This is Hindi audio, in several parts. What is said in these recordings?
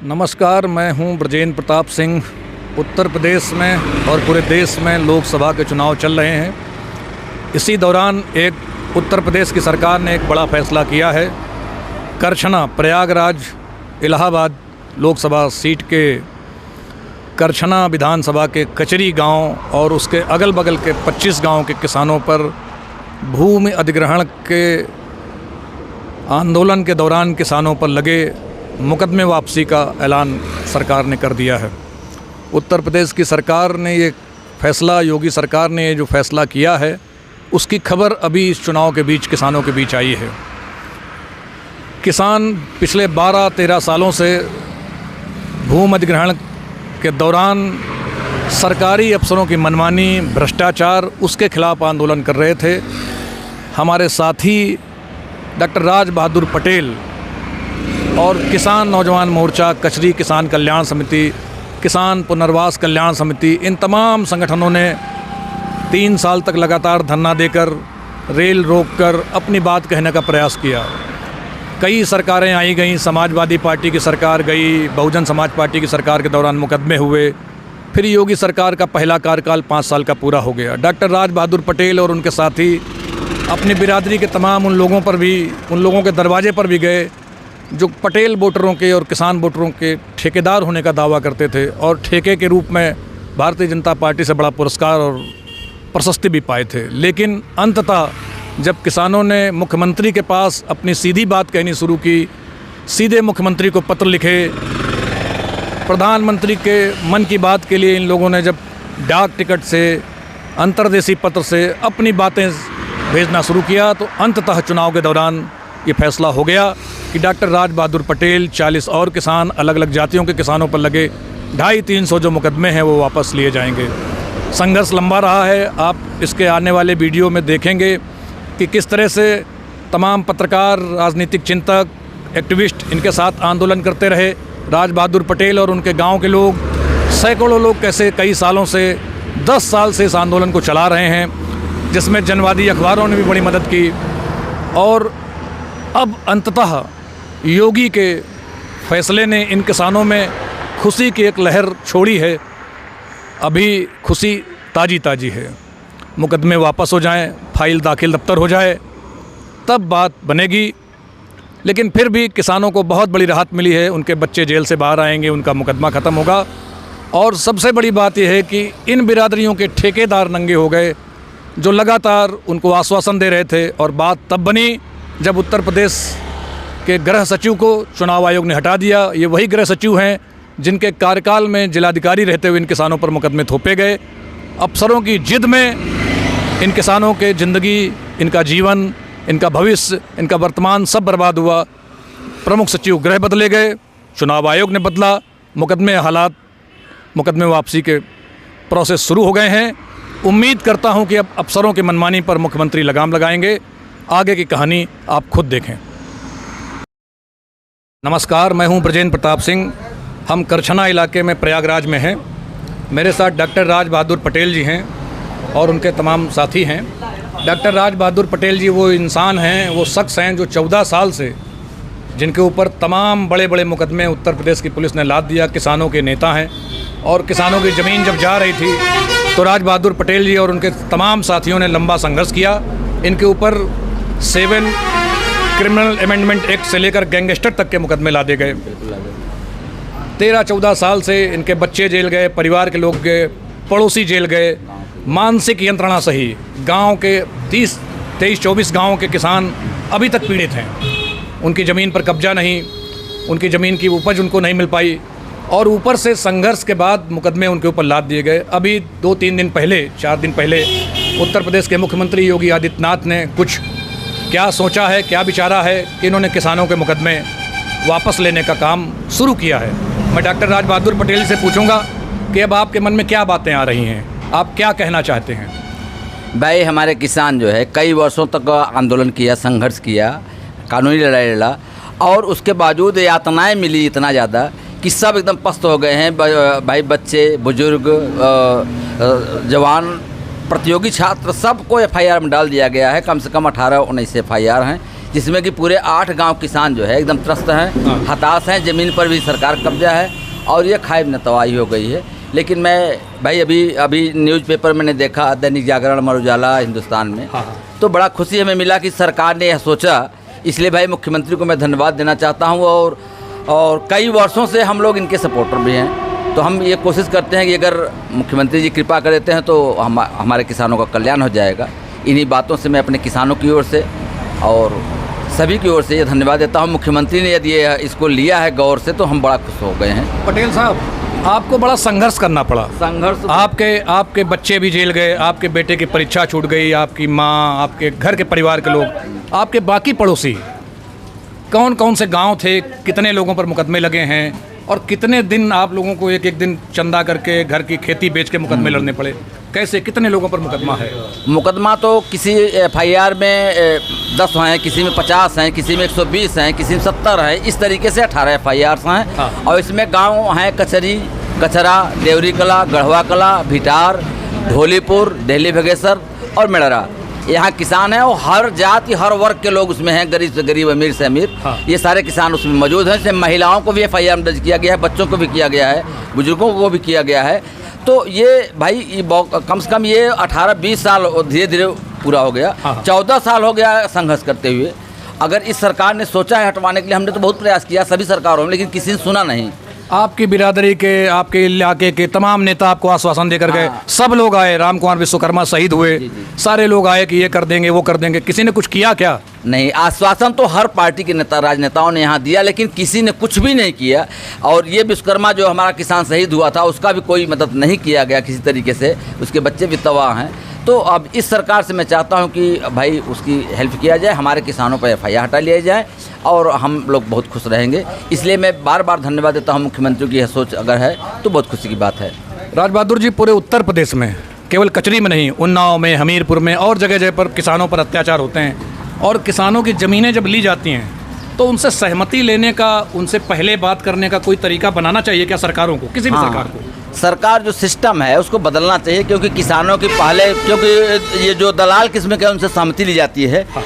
नमस्कार, मैं हूं ब्रजेंद्र प्रताप सिंह। उत्तर प्रदेश में और पूरे देश में लोकसभा के चुनाव चल रहे हैं। इसी दौरान एक उत्तर प्रदेश की सरकार ने एक बड़ा फैसला किया है। करछना प्रयागराज इलाहाबाद लोकसभा सीट के करछना विधानसभा के कचरी गांव और उसके अगल बगल के 25 गांव के किसानों पर भूमि अधिग्रहण के आंदोलन के दौरान किसानों पर लगे मुकदमे वापसी का ऐलान सरकार ने कर दिया है। उत्तर प्रदेश की सरकार ने ये फैसला, योगी सरकार ने ये जो फैसला किया है, उसकी खबर अभी इस चुनाव के बीच किसानों के बीच आई है। किसान पिछले 12-13 सालों से भूमि अधिग्रहण के दौरान सरकारी अफसरों की मनमानी, भ्रष्टाचार, उसके खिलाफ आंदोलन कर रहे थे। हमारे साथी डॉक्टर राज बहादुर पटेल और किसान नौजवान मोर्चा, कचरी किसान कल्याण समिति, किसान पुनर्वास कल्याण समिति, इन तमाम संगठनों ने 3 साल तक लगातार धरना देकर, रेल रोककर अपनी बात कहने का प्रयास किया। कई सरकारें आई गईं, समाजवादी पार्टी की सरकार गई, बहुजन समाज पार्टी की सरकार के दौरान मुकदमे हुए। फिर योगी सरकार का पहला कार्यकाल 5 साल का पूरा हो गया। डॉक्टर राज बहादुर पटेल और उनके साथी अपनी बिरादरी के तमाम उन लोगों के दरवाजे पर भी गए जो पटेल वोटरों के और किसान वोटरों के ठेकेदार होने का दावा करते थे और ठेके के रूप में भारतीय जनता पार्टी से बड़ा पुरस्कार और प्रशस्ति भी पाए थे। लेकिन अंततः जब किसानों ने मुख्यमंत्री के पास अपनी सीधी बात कहनी शुरू की, सीधे मुख्यमंत्री को पत्र लिखे, प्रधानमंत्री के मन की बात के लिए इन लोगों ने जब डाक टिकट से, अंतर्देशीय पत्र से अपनी बातें भेजना शुरू किया, तो अंततः चुनाव के दौरान ये फैसला हो गया कि डॉक्टर राज बहादुर पटेल, 40 और किसान, अलग अलग जातियों के किसानों पर लगे 250-300 जो मुकदमे हैं वो वापस लिए जाएंगे। संघर्ष लंबा रहा है। आप इसके आने वाले वीडियो में देखेंगे कि किस तरह से तमाम पत्रकार, राजनीतिक चिंतक, एक्टिविस्ट इनके साथ आंदोलन करते रहे। राज बहादुर पटेल और उनके गांव के लोग, सैकड़ों लोग कैसे कई सालों से, 10 साल से इस आंदोलन को चला रहे हैं, जिसमें जनवादी अखबारों ने भी बड़ी मदद की। और अब अंततः योगी के फैसले ने इन किसानों में खुशी की एक लहर छोड़ी है। अभी खुशी ताज़ी है। मुकदमे वापस हो जाएं, फाइल दाखिल दफ्तर हो जाए, तब बात बनेगी। लेकिन फिर भी किसानों को बहुत बड़ी राहत मिली है। उनके बच्चे जेल से बाहर आएंगे, उनका मुकदमा ख़त्म होगा। और सबसे बड़ी बात यह है कि इन बिरादरियों के ठेकेदार नंगे हो गए, जो लगातार उनको आश्वासन दे रहे थे। और बात तब बनी जब उत्तर प्रदेश के गृह सचिव को चुनाव आयोग ने हटा दिया। ये वही गृह सचिव हैं जिनके कार्यकाल में जिलाधिकारी रहते हुए इन किसानों पर मुकदमे थोपे गए। अफसरों की जिद में इन किसानों के ज़िंदगी, इनका जीवन, इनका भविष्य, इनका वर्तमान सब बर्बाद हुआ। प्रमुख सचिव गृह बदले गए, चुनाव आयोग ने बदला, मुकदमे वापसी के प्रोसेस शुरू हो गए हैं। उम्मीद करता हूं कि अब अफसरों की मनमानी पर मुख्यमंत्री लगाम लगाएंगे। आगे की कहानी आप खुद देखें। नमस्कार, मैं हूं ब्रजेंद्र प्रताप सिंह। हम करछना इलाके में प्रयागराज में हैं। मेरे साथ डॉक्टर राज बहादुर पटेल जी हैं और उनके तमाम साथी हैं। डॉक्टर राज बहादुर पटेल जी वो इंसान हैं, वो शख्स हैं जो 14 साल से, जिनके ऊपर तमाम बड़े बड़े मुकदमे उत्तर प्रदेश की पुलिस ने लाद दिया, किसानों के नेता हैं। और किसानों की ज़मीन जब जा रही थी तो राज बहादुर पटेल जी और उनके तमाम साथियों ने लंबा संघर्ष किया। इनके ऊपर 7 क्रिमिनल अमेंडमेंट एक्ट से लेकर गैंगस्टर तक के मुकदमे लादे गए। 13-14 साल से इनके बच्चे जेल गए, परिवार के लोग गए, पड़ोसी जेल गए। मानसिक यंत्रणा सही गांव के 23-24 गांव के किसान अभी तक पीड़ित हैं। उनकी ज़मीन पर कब्जा नहीं, उनकी ज़मीन की उपज उनको नहीं मिल पाई। और ऊपर से संघर्ष के बाद मुकदमे उनके ऊपर लाद दिए गए। अभी 2-3 दिन पहले, 4 दिन पहले उत्तर प्रदेश के मुख्यमंत्री योगी आदित्यनाथ ने कुछ क्या सोचा है, क्या विचारा है कि इन्होंने किसानों के मुकदमे वापस लेने का काम शुरू किया है। मैं डॉक्टर राज बहादुर पटेल से पूछूंगा कि अब आपके मन में क्या बातें आ रही हैं, आप क्या कहना चाहते हैं? भाई, हमारे किसान जो है कई वर्षों तक आंदोलन किया, संघर्ष किया, कानूनी लड़ाई लड़ा, और उसके बावजूद यातनाएं मिली इतना ज़्यादा कि सब एकदम पस्त हो गए हैं। भाई, बच्चे, बुजुर्ग, जवान, प्रतियोगी छात्र, सबको FIR में डाल दिया गया है। कम से कम 18-19 FIR हैं जिसमें कि पूरे 8 गांव किसान जो है एकदम त्रस्त हैं, हताश हैं, ज़मीन पर भी सरकार कब्जा है और ये खाइब नतवाई हो गई है। लेकिन मैं भाई अभी न्यूज़पेपर मैंने देखा, दैनिक जागरण, अमर उजाला, हिंदुस्तान में, तो बड़ा खुशी हमें मिला कि सरकार ने यह सोचा। इसलिए भाई मुख्यमंत्री को मैं धन्यवाद देना चाहता हूँ। और कई वर्षों से हम लोग इनके सपोर्टर भी हैं, तो हम ये कोशिश करते हैं कि अगर मुख्यमंत्री जी कृपा कर देते हैं तो हमारे किसानों का कल्याण हो जाएगा। इन्हीं बातों से मैं अपने किसानों की ओर से और सभी की ओर से ये धन्यवाद देता हूँ। मुख्यमंत्री ने यदि इसको लिया है गौर से तो हम बड़ा खुश हो गए हैं। पटेल साहब, आपको बड़ा संघर्ष करना पड़ा। संघर्ष आपके बच्चे भी जेल गए, आपके बेटे की परीक्षा छूट गई, आपकी माँ, आपके घर के परिवार के लोग, आपके बाकी पड़ोसी, कौन कौन से गांव थे, कितने लोगों पर मुकदमे लगे हैं और कितने दिन आप लोगों को एक दिन चंदा करके घर की खेती बेच के मुकदमे लड़ने पड़े? कैसे, कितने लोगों पर मुकदमा है? मुकदमा तो किसी FIR में 10 हैं, किसी में 50 हैं, किसी में 120 हैं, किसी में 70 हैं, इस तरीके से 18 FIRs हैं। हाँ। और इसमें गांव हैं कचरी, कचरा, देवरी कला, गढ़वा कला, भिटार, ढोलीपुर, दिल्ली भगेसर और मेड़रा। यहाँ किसान हैं और हर जाति हर वर्ग के लोग उसमें हैं, गरीब से गरीब, अमीर से अमीर। हाँ। ये सारे किसान उसमें मौजूद हैं। इसमें महिलाओं को भी FIR दर्ज किया गया है, बच्चों को भी किया गया है, बुजुर्गों को भी किया गया है। तो ये भाई ये कम से कम ये 18-20 साल धीरे धीरे पूरा हो गया। हाँ। 14 साल हो गया संघर्ष करते हुए। अगर इस सरकार ने सोचा है हटवाने के लिए, हमने तो बहुत प्रयास किया सभी सरकारों में, लेकिन किसी ने सुना नहीं। आपकी बिरादरी के, आपके इलाके के तमाम नेता आपको आश्वासन देकर गए। हाँ। सब लोग आए, राम कुमार विश्वकर्मा शहीद हुए, सारे लोग आए कि ये कर देंगे, वो कर देंगे। किसी ने कुछ किया क्या? नहीं, आश्वासन तो हर पार्टी के नेता, राजनेताओं ने यहाँ दिया, लेकिन किसी ने कुछ भी नहीं किया। और ये विश्वकर्मा जो हमारा किसान शहीद हुआ था, उसका भी कोई मदद नहीं किया गया किसी तरीके से। उसके बच्चे भी तबाह हैं। तो अब इस सरकार से मैं चाहता हूं कि भाई उसकी हेल्प किया जाए, हमारे किसानों पर FIR हटा लिया जाए और हम लोग बहुत खुश रहेंगे। इसलिए मैं बार बार धन्यवाद देता हूं मुख्यमंत्री की। यह सोच अगर है तो बहुत खुशी की बात है। राज बहादुर जी, पूरे उत्तर प्रदेश में, केवल कचरी में नहीं, उन्नाव में, हमीरपुर में और जगह जगह पर किसानों पर अत्याचार होते हैं। और किसानों की ज़मीनें जब ली जाती हैं तो उनसे सहमति लेने का, उनसे पहले बात करने का कोई तरीका बनाना चाहिए क्या सरकारों को, किसी भी सरकार को? सरकार जो सिस्टम है उसको बदलना चाहिए, क्योंकि किसानों की पहले, क्योंकि ये जो दलाल किस्म के उनसे सहमति ली जाती है। हाँ।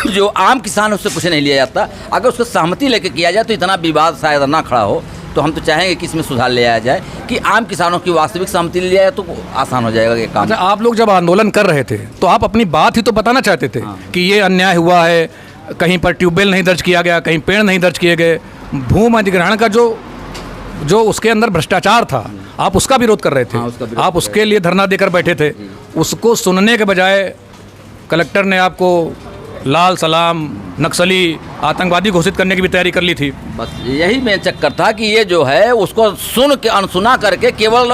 जो आम किसान उससे कुछ नहीं लिया जाता। अगर उसको सहमति लेके किया जाए तो इतना विवाद शायद ना खड़ा हो। तो हम तो चाहेंगे कि इसमें सुधार ले आया जाए कि आम किसानों की वास्तविक सहमति ले लिया जाए तो आसान हो जाएगा ये काम। अच्छा, आप लोग जब आंदोलन कर रहे थे तो आप अपनी बात ही तो बताना चाहते थे। हाँ। कि ये अन्याय हुआ है, कहीं पर ट्यूबवेल नहीं दर्ज किया गया, कहीं पेड़ नहीं दर्ज किए गए, भूमि अधिग्रहण का जो उसके अंदर भ्रष्टाचार था, आप उसका विरोध कर रहे थे। हाँ, आप उसके लिए धरना देकर बैठे थे। उसको सुनने के बजाय कलेक्टर ने आपको लाल सलाम, नक्सली, आतंकवादी घोषित करने की भी तैयारी कर ली थी। बस यही मेन चक्कर था कि ये जो है उसको सुन के अनसुना करके केवल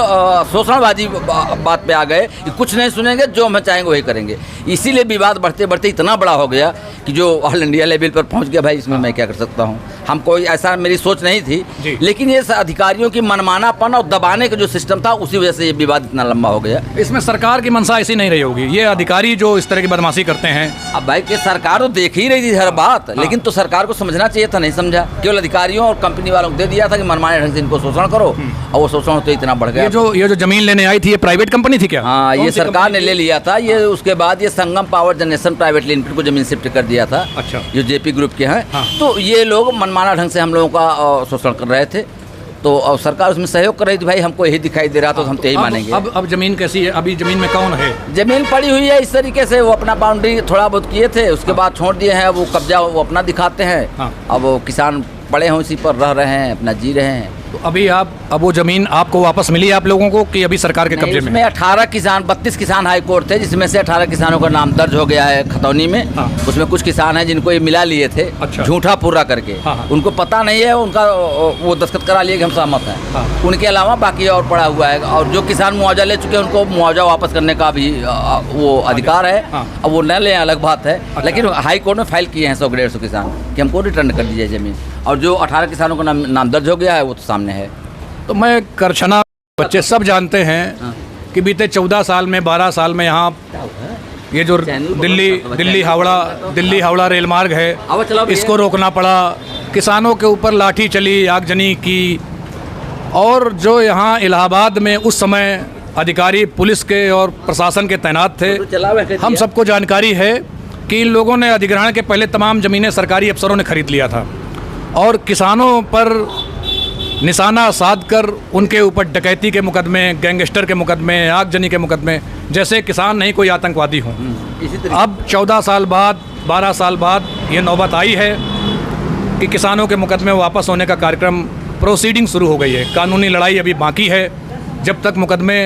शोषणवादी बात पे आ गए कि कुछ नहीं सुनेंगे, जो हम चाहेंगे वही करेंगे। इसीलिए विवाद बढ़ते बढ़ते इतना बड़ा हो गया कि जो ऑल इंडिया लेवल पर पहुंच गया। भाई इसमें मैं क्या कर सकता हूं? हम कोई ऐसा, मेरी सोच नहीं थी, लेकिन ये अधिकारियों की मनमानापन और दबाने का जो सिस्टम था उसी वजह से ये विवाद इतना लंबा हो गया। इसमें सरकार की मंशा ऐसी नहीं रही होगी, ये अधिकारी जो इस तरह की बदमाशी करते हैं। अब भाई कि सरकार तो देख ही रही थी हर बात। हाँ। लेकिन तो सरकार को समझना चाहिए था, नहीं समझा। केवल अधिकारियों और कंपनी वालों को दे दिया था कि मनमाने ढंग से इनको शोषण करो, और वो शोषण तो इतना बढ़ गया। ये जो जमीन लेने आई थी, ये प्राइवेट कंपनी थी क्या? हाँ, ये सरकार ने ले लिया था ये। उसके बाद ये संगम पावर जनरेशन प्राइवेट लिमिटेड को जमीन शिफ्ट कर दिया था। अच्छा। जो JP ग्रुप के हैं। हाँ। तो ये लोग मनमाना ढंग से हम लोगों का शोषण कर रहे थे। तो सरकार उसमें सहयोग कर रही थी। भाई हमको यही दिखाई दे रहा था, तो हम तो यही मानेंगे। अब जमीन कैसी है? अभी जमीन में कौन है? जमीन पड़ी हुई है इस तरीके से। वो अपना बाउंड्री थोड़ा बहुत किए थे, उसके बाद छोड़ दिए हैं। वो कब्जा वो अपना दिखाते हैं। हाँ। अब वो किसान पड़े हैं उसी पर, रह रहे हैं, अपना जी रहे हैं। तो अभी अब वो जमीन आपको वापस मिली आप लोगों को कि अभी सरकार के कब्जे में? इसमें 18 किसान, 32 किसान हाई कोर्ट थे, जिसमें से 18 किसानों का नाम दर्ज हो गया है खतौनी में। हाँ। उसमें कुछ किसान हैं जिनको ये मिला लिए थे। अच्छा। झूठा पूरा करके। हाँ। उनको पता नहीं है, उनका वो दस्तखत करा लिए कि हम सहमत हैं। हाँ। उनके अलावा बाकी और पड़ा हुआ है। और जो किसान मुआवजा ले चुके हैं उनको मुआवजा वापस करने का भी वो अधिकार है। हाँ। अब वो न लें अलग बात है। अच्छा। लेकिन हाई कोर्ट में फाइल किए हैं 100-150 किसान कि हमको रिटर्न कर दीजिए ज़मीन। और जो 18 किसानों का नाम दर्ज हो गया है वो तो सामने है। तो मैं करछना बच्चे सब जानते हैं कि बीते 14 साल में, 12 साल में यहाँ ये जो दिल्ली हावड़ा रेल मार्ग है, इसको रोकना पड़ा। किसानों के ऊपर लाठी चली, आगजनी की। और जो यहाँ इलाहाबाद में उस समय अधिकारी पुलिस के और प्रशासन के तैनात थे, हम सबको जानकारी है कि इन लोगों ने अधिग्रहण के पहले तमाम ज़मीनें सरकारी अफसरों ने खरीद लिया था और किसानों पर निशाना साध कर उनके ऊपर डकैती के मुकदमे, गैंगस्टर के मुकदमे, आगजनी के मुकदमे, जैसे किसान नहीं कोई आतंकवादी हों। अब 14 साल बाद, 12 साल बाद ये नौबत आई है कि किसानों के मुकदमे वापस होने का कार्यक्रम, प्रोसीडिंग शुरू हो गई है। कानूनी लड़ाई अभी बाकी है। जब तक मुकदमे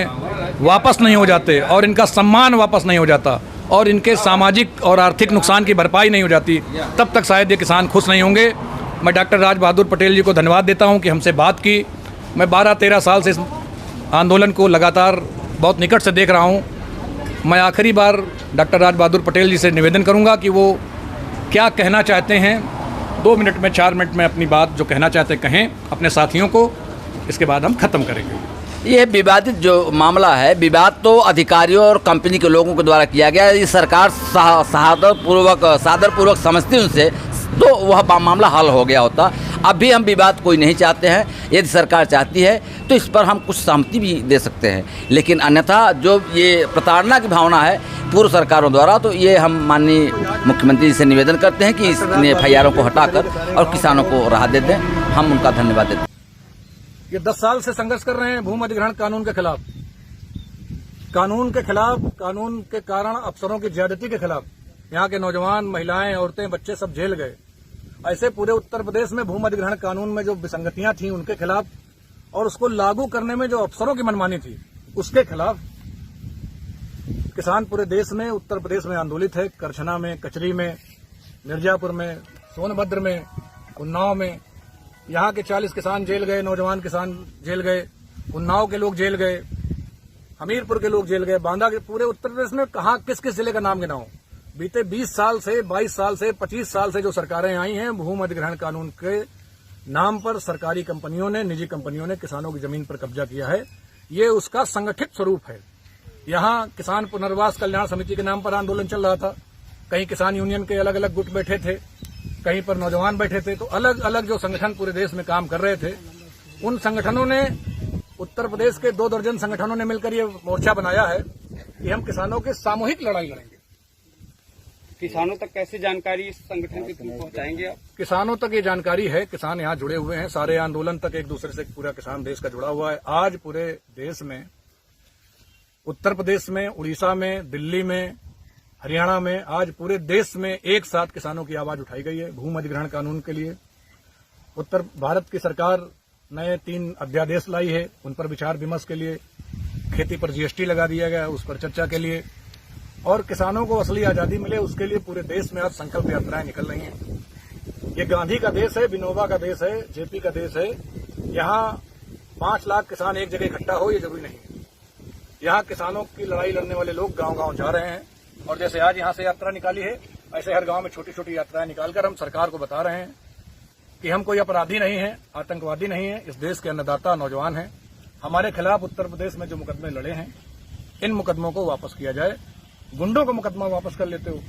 वापस नहीं हो जाते और इनका सम्मान वापस नहीं हो जाता और इनके सामाजिक और आर्थिक नुकसान की भरपाई नहीं हो जाती, तब तक शायद ये किसान खुश नहीं होंगे। मैं डॉक्टर राज बहादुर पटेल जी को धन्यवाद देता हूं कि हमसे बात की। मैं 12-13 साल से इस आंदोलन को लगातार बहुत निकट से देख रहा हूं। मैं आखिरी बार डॉक्टर राज बहादुर पटेल जी से निवेदन करूंगा कि वो क्या कहना चाहते हैं, 2 मिनट में, 4 मिनट में अपनी बात जो कहना चाहते कहें अपने साथियों को। इसके बाद हम ख़त्म करेंगे। ये विवादित जो मामला है, विवाद तो अधिकारियों और कंपनी के लोगों के द्वारा किया गया। ये सरकार सादरपूर्वक समझती उनसे तो वह मामला हल हो गया होता। अब भी हम विवाद कोई नहीं चाहते हैं। यदि सरकार चाहती है तो इस पर हम कुछ सहमति भी दे सकते हैं, लेकिन अन्यथा जो ये प्रताड़ना की भावना है पूर्व सरकारों द्वारा, तो ये हम माननीय मुख्यमंत्री जी से निवेदन करते हैं कि इन FIR को हटाकर और किसानों को राहत दे दें। हम उनका धन्यवाद देते हैं। ये 10 साल से संघर्ष कर रहे हैं भूमि अधिग्रहण कानून के खिलाफ, कानून के खिलाफ, कानून के कारण अफसरों की ज्यादती के खिलाफ। यहाँ के नौजवान, महिलाएं, औरतें, बच्चे सब जेल गए। ऐसे पूरे उत्तर प्रदेश में भूमि अधिग्रहण कानून में जो विसंगतियां थी उनके खिलाफ और उसको लागू करने में जो अफसरों की मनमानी थी उसके खिलाफ किसान पूरे देश में, उत्तर प्रदेश में आंदोलित है। करछना में, कचरी में, मिर्जापुर में, सोनभद्र में, उन्नाव में। यहाँ के 40 किसान जेल गए, नौजवान किसान जेल गए, उन्नाव के लोग जेल गए, हमीरपुर के लोग जेल गए, बांदा के। पूरे उत्तर प्रदेश में कहाँ किस किस जिले का नाम गिनाऊं। बीते 20 साल से, 22 साल से, 25 साल से जो सरकारें आई हैं, भूमि अधिग्रहण कानून के नाम पर सरकारी कंपनियों ने, निजी कंपनियों ने किसानों की जमीन पर कब्जा किया है। ये उसका संगठित स्वरूप है। यहाँ किसान पुनर्वास कल्याण समिति के नाम पर आंदोलन चल रहा था। कहीं किसान यूनियन के अलग अलग गुट बैठे थे, कहीं पर नौजवान बैठे थे। तो अलग अलग जो संगठन पूरे देश में काम कर रहे थे, उन संगठनों ने, उत्तर प्रदेश के 2 दर्जन संगठनों ने मिलकर ये मोर्चा बनाया है कि हम किसानों की सामूहिक लड़ाई लड़ेंगे। किसानों तक कैसे जानकारी इस संगठन के थ्रू पहुंचाएंगे आप? किसानों तक ये जानकारी है, किसान यहाँ जुड़े हुए हैं। सारे आंदोलन तक एक दूसरे से पूरा किसान देश का जुड़ा हुआ है। आज पूरे देश में, उत्तर प्रदेश में, उड़ीसा में, दिल्ली में, हरियाणा में, आज पूरे देश में एक साथ किसानों की आवाज उठाई गई है भूमि अधिग्रहण कानून के लिए। उत्तर भारत की सरकार नए 3 अध्यादेश लाई है, उन पर विचार विमर्श के लिए। खेती पर GST लगा दिया गया, उस पर चर्चा के लिए। और किसानों को असली आजादी मिले उसके लिए पूरे देश में आज संकल्प यात्राएं निकल रही हैं। ये गांधी का देश है, विनोबा का देश है, JP का देश है। यहाँ 5 लाख किसान एक जगह इकट्ठा हो ये जरूरी नहीं है। यहाँ किसानों की लड़ाई लड़ने वाले लोग गांव-गांव जा रहे हैं और जैसे आज यहाँ से यात्रा निकाली है, ऐसे हर गांव में छोटी छोटी यात्राएं निकालकर हम सरकार को बता रहे हैं कि हम कोई अपराधी नहीं है, आतंकवादी नहीं है। इस देश के अन्नदाता नौजवान हैं। हमारे खिलाफ उत्तर प्रदेश में जो मुकदमे लड़े हैं, इन मुकदमों को वापस किया जाए। गुंडों का मुकदमा वापस कर लेते हो,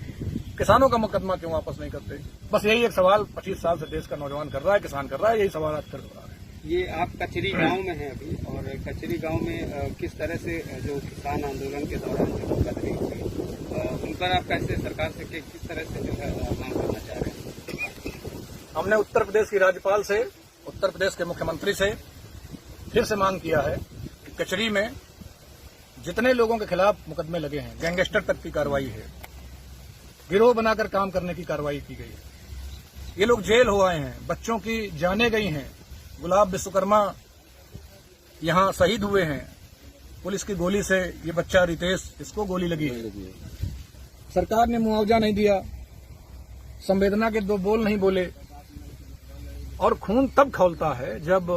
किसानों का मुकदमा क्यों वापस नहीं करते? बस यही एक सवाल 25 साल से देश का नौजवान कर रहा है, किसान कर रहा है। यही सवाल आज कर रहा है। ये आप कचरी गांव में हैं अभी, और कचरी गांव में किस तरह से जो किसान आंदोलन के दौरान जो मुकदमे हुए, उन पर आप कैसे सरकार से किस तरह से जो है मांग करना चाह रहे हैं? हमने उत्तर प्रदेश की राज्यपाल से, उत्तर प्रदेश के मुख्यमंत्री से फिर से मांग किया है कि कचरी में जितने लोगों के खिलाफ मुकदमे लगे हैं, गैंगस्टर तक की कार्रवाई है, गिरोह बनाकर काम करने की कार्रवाई की गई है। ये लोग जेल हो आए हैं, बच्चों की जानें गई हैं। गुलाब विश्वकर्मा यहाँ शहीद हुए हैं पुलिस की गोली से। ये बच्चा रितेश, इसको गोली लगी है। सरकार ने मुआवजा नहीं दिया, संवेदना के 2 बोल नहीं बोले। और खून तब खौलता है जब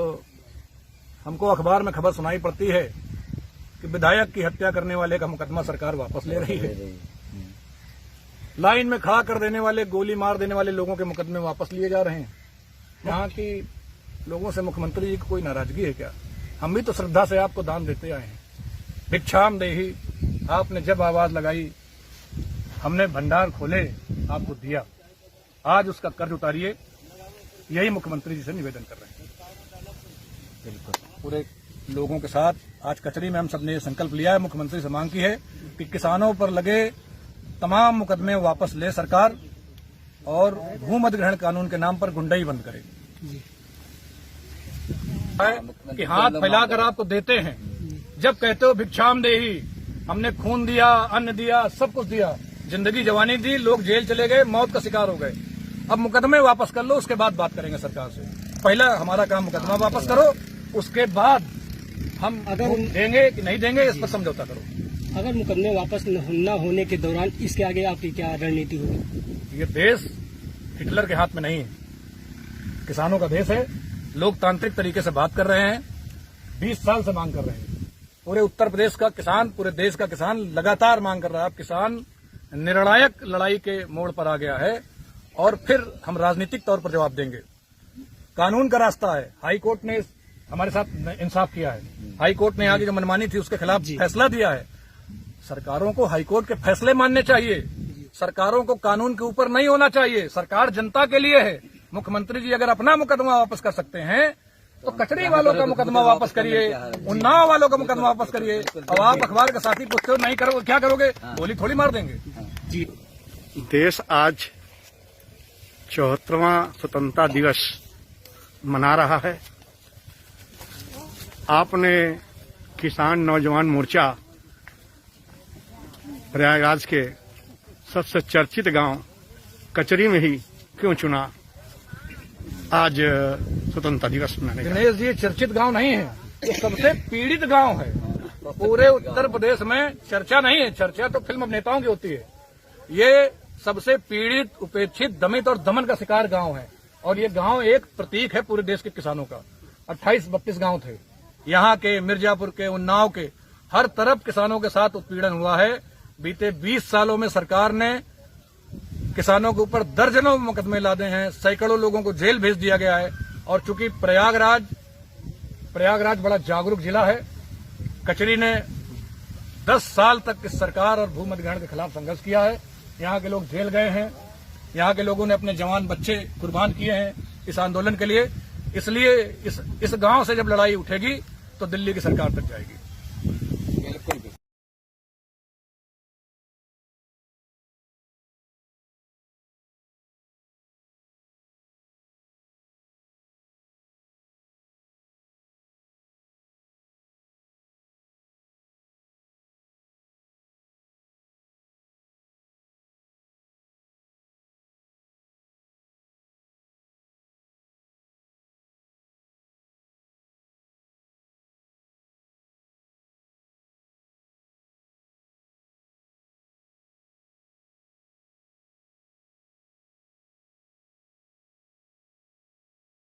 हमको अखबार में खबर सुनाई पड़ती है कि विधायक की हत्या करने वाले का मुकदमा सरकार वापस ले रही है। लाइन में खड़ा कर देने वाले, गोली मार देने वाले लोगों के मुकदमे वापस लिए जा रहे हैं। यहाँ की लोगों से मुख्यमंत्री जी की कोई नाराजगी है क्या? हम भी तो श्रद्धा से आपको दान देते आए हैं। भिक्षाम देही, आपने जब आवाज लगाई, हमने भंडार खोले, आपको दिया। आज उसका कर्ज उतारिए, यही मुख्यमंत्री जी से निवेदन कर रहे हैं। बिल्कुल पूरे लोगों के साथ आज कचरी में हम सबने ये संकल्प लिया है, मुख्यमंत्री से मांग की है कि किसानों पर लगे तमाम मुकदमे वापस ले सरकार और भूमि अधिग्रहण कानून के नाम पर गुंडाई बंद करे। कि हाथ फैलाकर आपको देते हैं, जब कहते हो भिक्षाम देही, हमने खून दिया, अन्न दिया, सब कुछ दिया, जिंदगी जवानी दी, लोग जेल चले गए, मौत का शिकार हो गए। अब मुकदमे वापस कर लो, उसके बाद बात करेंगे सरकार से। पहला हमारा काम मुकदमा वापस करो, उसके बाद हम अगर देंगे कि नहीं देंगे इस पर समझौता करो। अगर मुकदमे वापस न होने के दौरान इसके आगे आपकी क्या रणनीति होगी? ये देश हिटलर के हाथ में नहीं है, किसानों का देश है। लोकतांत्रिक तरीके से बात कर रहे हैं, 20 साल से मांग कर रहे हैं। पूरे उत्तर प्रदेश का किसान, पूरे देश का किसान लगातार मांग कर रहा है। अब किसान निर्णायक लड़ाई के मोड़ पर आ गया है और फिर हम राजनीतिक तौर पर जवाब देंगे। कानून का रास्ता है, हाई कोर्ट ने हमारे साथ इंसाफ किया है। हाई कोर्ट ने आगे जो मनमानी थी उसके खिलाफ फैसला दिया है। सरकारों को हाई कोर्ट के फैसले मानने चाहिए, सरकारों को कानून के ऊपर नहीं होना चाहिए। सरकार जनता के लिए है। मुख्यमंत्री जी अगर अपना मुकदमा वापस कर सकते हैं तो कचरी वालों का मुकदमा वापस करिए, उन्नाव वालों का मुकदमा वापस करिए। अब आप अखबार का साथी पूछते हो नहीं करोगे, क्या करोगे? गोली थोड़ी मार देंगे जी। देश आज 74वां स्वतंत्रता दिवस मना रहा है। आपने किसान नौजवान मोर्चा प्रयागराज के सबसे चर्चित गांव कचरी में ही क्यों चुना आज स्वतंत्रता दिवस मनाने का? दिनेश जी, चर्चित गांव नहीं है, ये सबसे पीड़ित गांव है। पूरे उत्तर प्रदेश में चर्चा नहीं है, चर्चा तो फिल्म अभिनेताओं की होती है। ये सबसे पीड़ित, उपेक्षित, दमित और दमन का शिकार गांव है और ये गांव एक प्रतीक है पूरे देश के किसानों का। 28-32 गांव थे यहाँ के, मिर्जापुर के, उन्नाव के, हर तरफ किसानों के साथ उत्पीड़न हुआ है। बीते 20 सालों में सरकार ने किसानों के ऊपर दर्जनों मुकदमे लादे हैं, सैकड़ों लोगों को जेल भेज दिया गया है। और चूंकि प्रयागराज बड़ा जागरूक जिला है, कचरी ने 10 साल तक इस सरकार और भूमि अधिग्रहण के खिलाफ संघर्ष किया है। यहाँ के लोग जेल गए हैं, यहाँ के लोगों ने अपने जवान बच्चे कुर्बान किए हैं इस आंदोलन के लिए। इसलिए इस गांव से जब लड़ाई उठेगी तो दिल्ली की सरकार तक जाएगी।